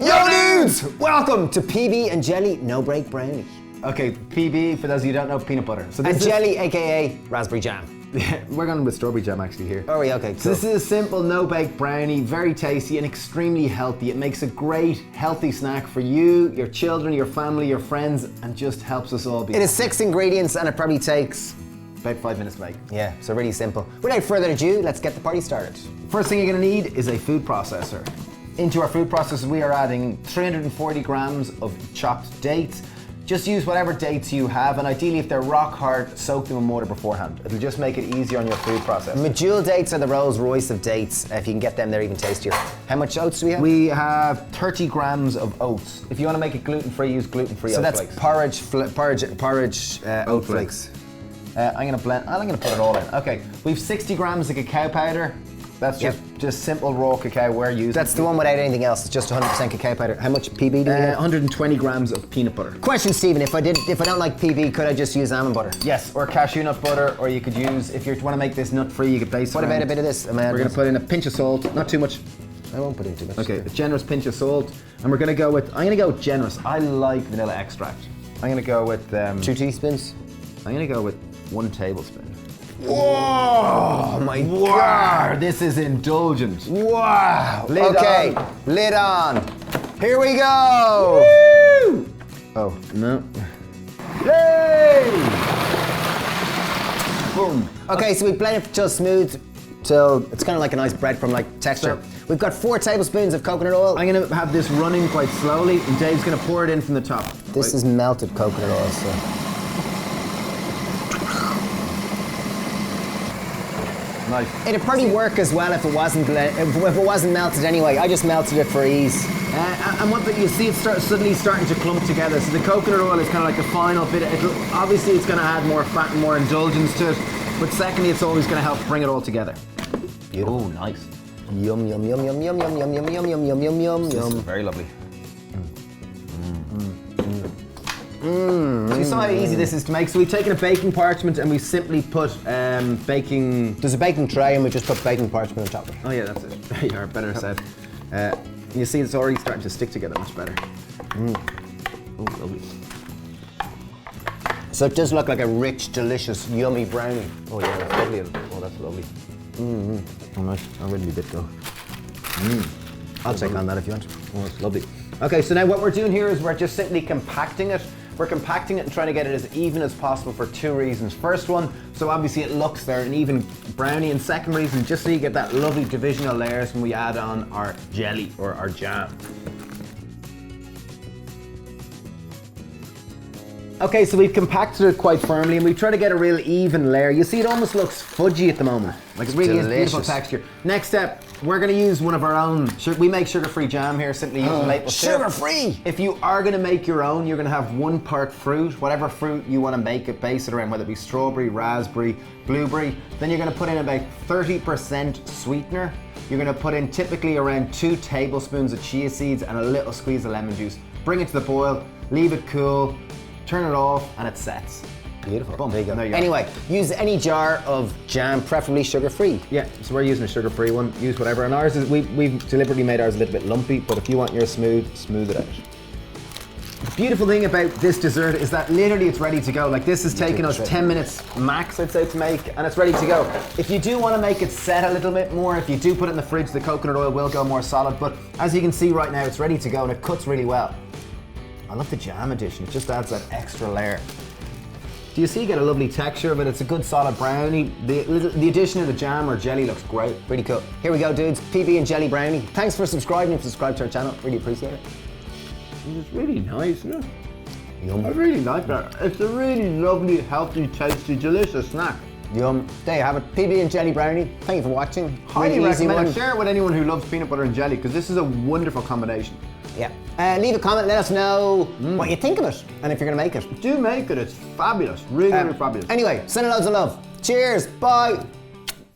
Yo dudes! Welcome to PB and Jelly No Break Brownie. Okay, PB, for those of you who don't know, peanut butter. So and jelly, aka raspberry jam. We're going with strawberry jam actually here. Oh yeah, okay, cool. So this is a simple no-bake brownie, very tasty and extremely healthy. It makes a great healthy snack for you, your children, your family, your friends, and just helps us all be. It is 6 ingredients and it probably takes about 5 minutes to make. Yeah, so really simple. Without further ado, let's get the party started. First thing you're gonna need is a food processor. Into our food processor, we are adding 340 grams of chopped dates. Just use whatever dates you have, and ideally if they're rock hard, soak them in water beforehand. It'll just make it easier on your food processor. Medjool dates are the Rolls Royce of dates. If you can get them, they're even tastier. How much oats do we have? We have 30 grams of oats. If you want to make it gluten-free, use gluten-free oat flakes. So that's porridge oat flakes. I'm gonna put it all in. Okay, we've 60 grams of cacao powder. That's just simple raw cacao we're using. That's the one without anything else. It's just 100% cacao powder. How much PB do you have? 120 grams of peanut butter. Question, Stephen, if I don't like PB, could I just use almond butter? Yes, or cashew nut butter, or you could use, if you want to make this nut-free, you could base it What about a bit of this? We're gonna put in a pinch of salt, not too much. I won't put in too much. Okay, a generous pinch of salt, and I'm gonna go with generous. I like vanilla extract. I'm gonna go with 2 teaspoons. I'm gonna go with 1 tablespoon. Whoa! Oh my God! This is indulgent. Wow! Lid on. Lid on. Here we go! Woo! Oh. No. Yay! Boom. Okay, so we blend it till smooth, till it's kind of like a nice breadcrumb-like texture. So, we've got 4 tablespoons of coconut oil. I'm gonna have this running quite slowly, and Dave's gonna pour it in from the top. This is melted coconut oil, so. Nice. It'd probably work as well if it wasn't melted anyway. I just melted it for ease. And what you see, it's suddenly starting to clump together. So the coconut oil is kind of like the final bit. Obviously, it's going to add more fat and more indulgence to it. But secondly, it's always going to help bring it all together. Beautiful. Oh, nice. Yum yum yum yum yum yum yum yum yum yum yum yum yum This is yum. very lovely. So you saw how easy this is to make. So we've taken a baking parchment and we simply put baking. There's a baking tray and we just put baking parchment on top of it. Oh yeah, that's it. There you are, better said. You see, it's already starting to stick together much better. Oh, lovely. So it does look like a rich, delicious, yummy brownie. Oh yeah, that's lovely. Oh, that's lovely. Oh nice. I'll really bit go. I'll take on that if you want. Oh, it's lovely. Okay, so now what we're doing here is we're just simply compacting it. We're compacting it and trying to get it as even as possible for 2 reasons. First one, so obviously it looks there an even brownie, and second reason, just so you get that lovely divisional layers when we add on our jelly or our jam. Okay, so we've compacted it quite firmly and we try to get a real even layer. You see, it almost looks fudgy at the moment. Like it really is beautiful texture. Next step, we're gonna use one of our own, we make sugar-free jam here, simply using maple syrup. Sugar-free! If you are gonna make your own, you're gonna have 1 part fruit, whatever fruit you wanna make it, base it around, whether it be strawberry, raspberry, blueberry. Then you're gonna put in about 30% sweetener. You're gonna put in typically around 2 tablespoons of chia seeds and a little squeeze of lemon juice. Bring it to the boil, leave it cool, turn it off, and it sets. Beautiful. Boom. There you go. There you go. Anyway, use any jar of jam, preferably sugar-free. Yeah, so we're using a sugar-free one. Use whatever. And ours is, we've deliberately made ours a little bit lumpy, but if you want yours smooth it out. The beautiful thing about this dessert is that literally it's ready to go. Like this has taken us 10 minutes max, I'd say, to make, and it's ready to go. If you do want to make it set a little bit more, if you do put it in the fridge, the coconut oil will go more solid, but as you can see right now, it's ready to go and it cuts really well. I love the jam addition, it just adds that extra layer. Do you see you get a lovely texture of it? It's a good solid brownie. The addition of the jam or jelly looks great. Pretty cool. Here we go, dudes. PB and Jelly Brownie. Thanks for subscribing. Subscribe to our channel. Really appreciate it. It's really nice, isn't it? Yum. I really like that. It's a really lovely, healthy, tasty, delicious snack. Yum. There you have it. PB and Jelly Brownie. Thank you for watching. Highly Really easy recommend it. one. Share it with anyone who loves peanut butter and jelly, because this is a wonderful combination. Yeah. Leave a comment. Let us know what you think of it and if you're going to make it. Do make it. It's fabulous. Really, really fabulous. Anyway, send loads of love. Cheers. Bye.